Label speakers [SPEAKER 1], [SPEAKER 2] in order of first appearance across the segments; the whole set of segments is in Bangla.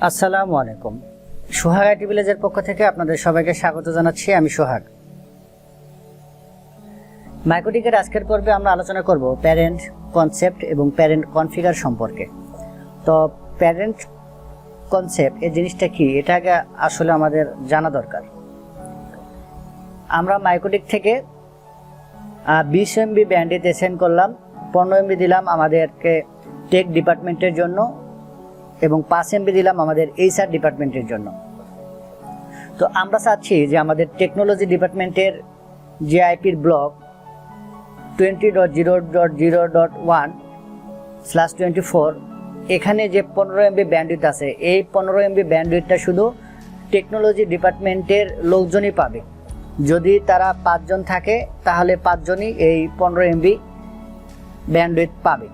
[SPEAKER 1] আসসালামু আলাইকুম। সোহাগ আইটি ভিলেজের পক্ষ থেকে আপনাদের সবাইকে স্বাগত জানাচ্ছি। আমি সোহাগ। মাইক্রোটিকের আজকের পর্বে আমরা আলোচনা করব প্যারেন্ট কনসেপ্ট এবং প্যারেন্ট কনফিগার সম্পর্কে। তো প্যারেন্ট কনসেপ্ট এই জিনিসটা কি, এটা আগে আসলে আমাদের জানা দরকার। আমরা মাইক্রোটিক থেকে 20 MB ব্যান্ডউইথ সেন্ড করলাম, 15 MB দিলাম আমাদেরকে টেক ডিপার্টমেন্টের জন্য এবং 5 MB দিলাম আমাদের এইচআর ডিপার্টমেন্টের জন্য। তো আমরা চাচ্ছি যে আমাদের টেকনোলজি ডিপার্টমেন্টের যে আইপির ব্লক 20.0.0.1/24 এখানে যে 15 MB ব্যান্ডউইথ আছে, এই 15 MB ব্যান্ডউইথটা শুধু টেকনোলজি ডিপার্টমেন্টের লোকজনই পাবে। যদি তারা 5 জন থাকে তাহলে 5 জনই এই 15 MB ব্যান্ডউইথ পাবে।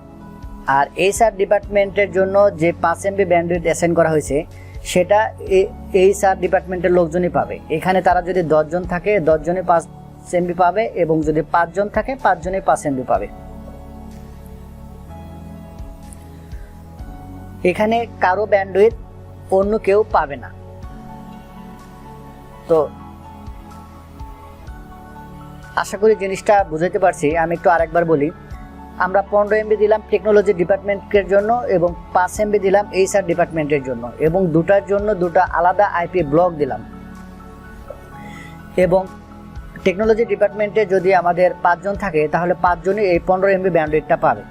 [SPEAKER 1] আর এইচআর ডিপার্টমেন্টের জন্য যে 5 MB ব্যান্ডউইথ অ্যাসাইন করা হয়েছে সেটা এইচআর ডিপার্টমেন্টের লোকজনই পাবে। এখানে তারা যদি 10 জন থাকে 10 জনই 5 MB পাবে এবং যদি 5 জন থাকে 5 জনই 5 MB পাবে। এখানে কারো ব্যান্ডউইথ অন্য কেউ পাবে না। তো আশা করি জিনিসটা বুঝাইতে পারছি। আমি একটু আরেকবার বলি। আমরা 15 MB দিলাম টেকনোলজি ডিপার্টমেন্টের জন্য এবং 5 MB দিলাম এইচআর ডিপার্টমেন্টের জন্য এবং দুটার জন্য দুটা আলাদা আইপি ব্লক দিলাম। এবং টেকনোলজি ডিপার্টমেন্টে যদি আমাদের 5 জন থাকে তাহলে 5 জনই এই 15 MB ব্যান্ডউইথটা পাবে।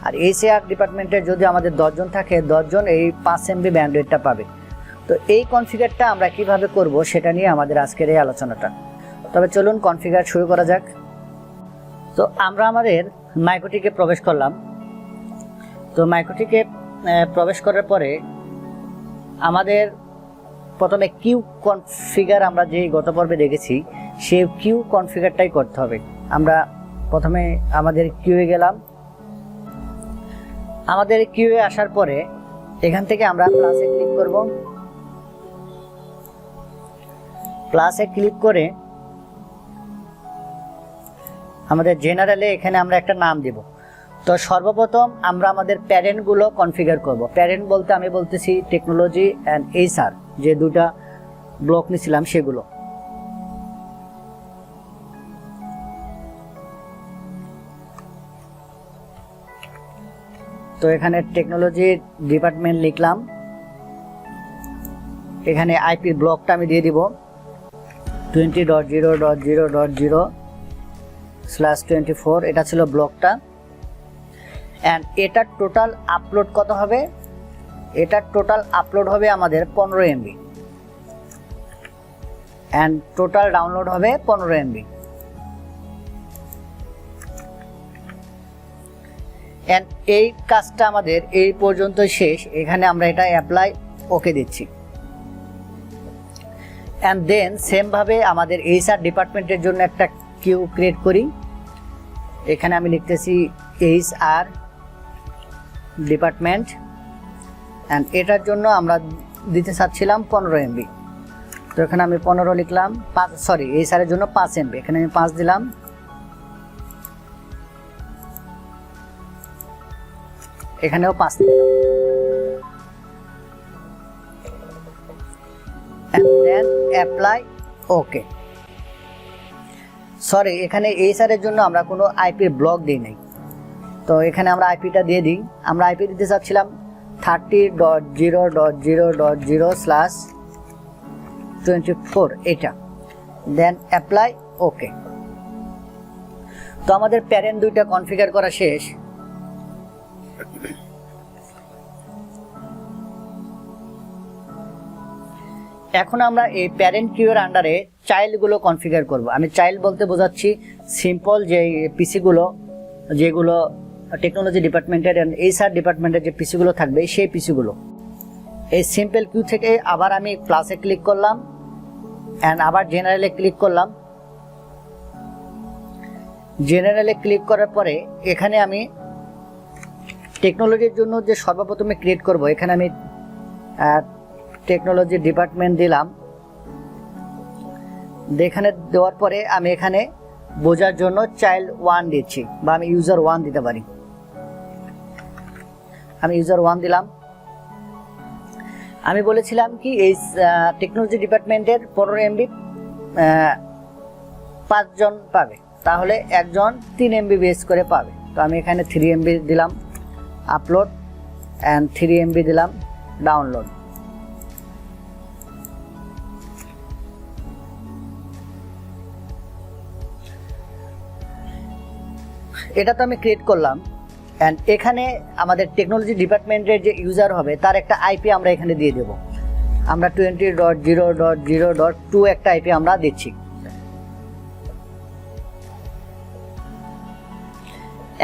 [SPEAKER 1] আর এইচআর ডিপার্টমেন্টে যদি আমাদের 10 জন থাকে 10 জন এই 5 MB ব্যান্ডউইথটা পাবে। তো এই কনফিগারটা আমরা কিভাবে করব সেটা নিয়ে আমাদের আজকের এই আলোচনাটা। তবে চলুন কনফিগার শুরু করা যাক। তো আমরা আমাদের মাইক্রোটিকে প্রবেশ করলাম। তো মাইক্রোটিকে প্রবেশ করার পরে আমাদের প্রথমে কিউ কনফিগার আমরা যে গত পর্বে দেখেছি সেই কিউ কনফিগারটাই করতে হবে। আমরা প্রথমে আমাদের কিউয়ে গেলাম। আমাদের কিউয়ে আসার পরে এখান থেকে আমরা প্লাসে ক্লিক করব। প্লাসে ক্লিক করে আমাদের জেনারেলে এখানে আমরা একটা নাম দিব। তো সর্বপ্রথম আমরা আমাদের প্যারেন্টগুলো কনফিগার করব। প্যারেন্ট বলতে আমি বলতেছি টেকনোলজি অ্যান্ড এইচআর যে দুটা ব্লক নিয়েছিলাম সেগুলো। তো এখানে টেকনোলজি ডিপার্টমেন্ট লিখলাম। এখানে আইপি ব্লকটা আমি দিয়ে দিব 20.0.0.0/24। এটা ছিল ব্লকটা। অ্যান্ড এটার টোটাল আপলোড কত হবে? এটার টোটাল আপলোড হবে আমাদের 15 MB অ্যান্ড টোটাল ডাউনলোড হবে 15 MB। অ্যান্ড এই কাজটা আমাদের এই পর্যন্ত শেষ। এখানে আমরা এটা অ্যাপ্লাই ওকে দিচ্ছি। অ্যান্ড দেন সেমভাবে আমাদের এইচআর ডিপার্টমেন্টের জন্য একটা কিউ ক্রিয়েট করি। এখানে আমি লিখতেছি এইচআর ডিপার্টমেন্ট অ্যান্ড এটার জন্য আমরা দিতে চাচ্ছিলাম 15 MB। তো এখানে আমি 15 লিখলাম। এইচআরের জন্য 5 MB, এখানে আমি 5 দিলাম। এখানেও 5 দিলাম। and then apply ওকে। এখানে এইচআর এর জন্য আমরা কোনো আইপি ব্লক দিই নাই। তো এখানে আমরা আইপিটা দিয়ে দিই। আমরা আইপি দিতে চাচ্ছিলাম 30.0.0.0/24 এটা। Then apply okay. তো আমাদের প্যারেন্ট দুইটা কনফিগার করা শেষ। এখন আমরা এই প্যারেন্ট কিউয়ের আন্ডারে চাইল্ডগুলো কনফিগার করব। আমি চাইল্ড বলতে বোঝাচ্ছি সিম্পল যে পিসিগুলো যেগুলো টেকনোলজি ডিপার্টমেন্টের এইচআর ডিপার্টমেন্টের যে পিসিগুলো থাকবে সেই পিসিগুলো। এই সিম্পল কিউ থেকে আবার আমি প্লাসে ক্লিক করলাম অ্যান্ড আবার জেনারেলে ক্লিক করলাম। জেনারেলে ক্লিক করার পরে এখানে আমি টেকনোলজির জন্য যে সর্বপ্রথমে ক্রিয়েট করব, এখানে আমি টেকনোলজি ডিপার্টমেন্ট দিলাম। এখানে দেওয়ার পরে আমি এখানে বোঝার জন্য চাইল্ড 1 দিচ্ছি বা আমি ইউজার 1 দিতে পারি। আমি ইউজার 1 দিলাম। আমি বলেছিলাম কি এই টেকনোলজি ডিপার্টমেন্টের 15 এমবি 5 জন পাবে, তাহলে একজন 3 এমবি বেস করে পাবে। তো আমি এখানে 3 এমবি দিলাম আপলোড অ্যান্ড 3 এমবি দিলাম ডাউনলোড। এটা তো আমি ক্রিয়েট করলাম, অ্যান্ড এখানে আমাদের টেকনোলজি ডিপার্টমেন্টের যে ইউজার হবে তার একটা আইপি আমরা এখানে দিয়ে দেব। আমরা 20.0.0.2 একটা আইপি আমরা দিচ্ছি।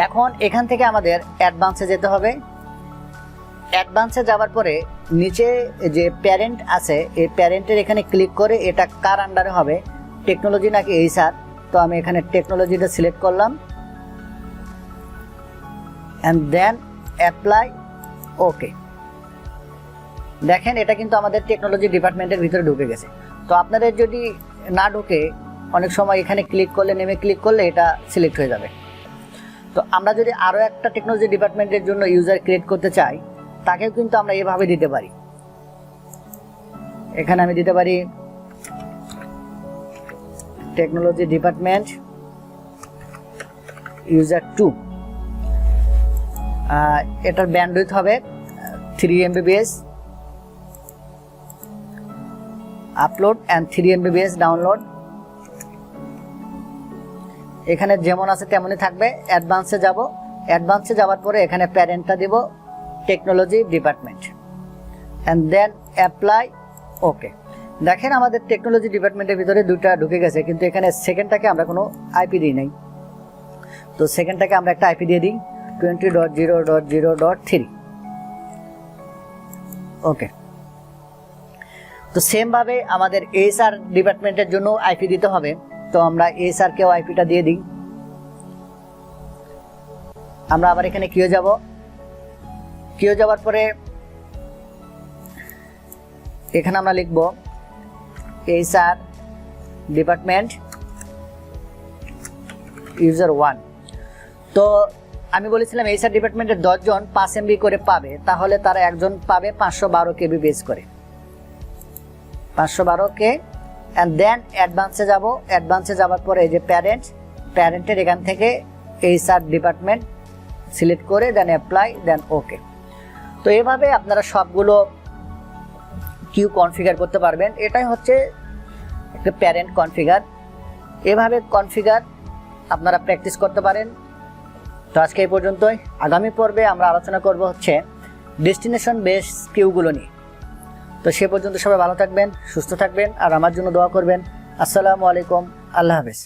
[SPEAKER 1] এখন এখান থেকে আমাদের অ্যাডভান্সে যেতে হবে। অ্যাডভান্সে যাওয়ার পরে নিচে যে প্যারেন্ট আছে এই প্যারেন্টের এখানে ক্লিক করে এটা কার আন্ডারে হবে, টেকনোলজি নাকি এইচআর। তো আমি এখানে টেকনোলজিটা সিলেক্ট করলাম and then apply ওকে। দেখেন এটা কিন্তু আমাদের টেকনোলজি ডিপার্টমেন্টের ভিতরে ঢুকে গেছে। তো আপনাদের যদি না ঢুকে অনেক সময় এখানে ক্লিক করলে নেমে ক্লিক করলে এটা সিলেক্ট হয়ে যাবে। তো আমরা যদি আরও একটা টেকনোলজি ডিপার্টমেন্টের জন্য ইউজার ক্রিয়েট করতে চাই তাকেও কিন্তু আমরা এভাবে দিতে পারি। এখানে আমি দিতে পারি টেকনোলজি ডিপার্টমেন্ট ইউজার 2। এটার ব্যান্ডউইথ হবে 3 MB/s upload and 3 MB/s download. এখানে যেমন আছে তেমনই থাকবে। অ্যাডভান্সে যাব, অ্যাডভান্সে যাওয়ার পরে এখানে প্যারেন্টটা দিব technology department and then apply okay. দেখেন আমাদের টেকনোলজি ডিপার্টমেন্টের ভিতরে দুইটা ঢুকে গেছে, কিন্তু এখানে সেকেন্ডটাকে আমরা কোনো আইপি দিই নাই। তো সেকেন্ডটাকে আমরা একটা আইপি দিয়ে দিই 20.0.0.3 ওকে। তো সেম ভাবে আমাদের এইচআর ডিপার্টমেন্টের জন্য আইপি দিতে হবে। তো আমরা এইচআর কেও আইপিটা দিয়ে দিই। আমরা আবার এখানে কিউ যাব, কিউ যাওয়ার পরে এখানে আমরা লিখব এইচআর ডিপার্টমেন্ট ইউজার 1। তো আমি বলেছিলাম এইচআর ডিপার্টমেন্টের 10 জন 5 এমবি করে পাবে, তাহলে তারা একজন পাবে 512 কেবি বেস করে 512 কে। অ্যান্ড দেন অ্যাডভান্সে যাব, অ্যাডভান্সে যাওয়ার পরে এই যে প্যারেন্টের এখান থেকে এইচআর ডিপার্টমেন্ট সিলেক্ট করে দেন অ্যাপ্লাই দেন ওকে। তো এভাবে আপনারা সবগুলো কিউ কনফিগার করতে পারবেন। এটাই হচ্ছে একটা প্যারেন্ট কনফিগার। এভাবে কনফিগার আপনারা প্র্যাকটিস করতে পারেন। তো আজকে এই পর্যন্তই। আগামী পর্বে আমরা আলোচনা করব হচ্ছে ডেস্টিনেশন বেস কিউগুলো নিয়ে। তো সে পর্যন্ত সবাই ভালো থাকবেন, সুস্থ থাকবেন, আর আমার জন্য দোয়া করবেন। আসসালামু আলাইকুম, আল্লাহ হাফেজ।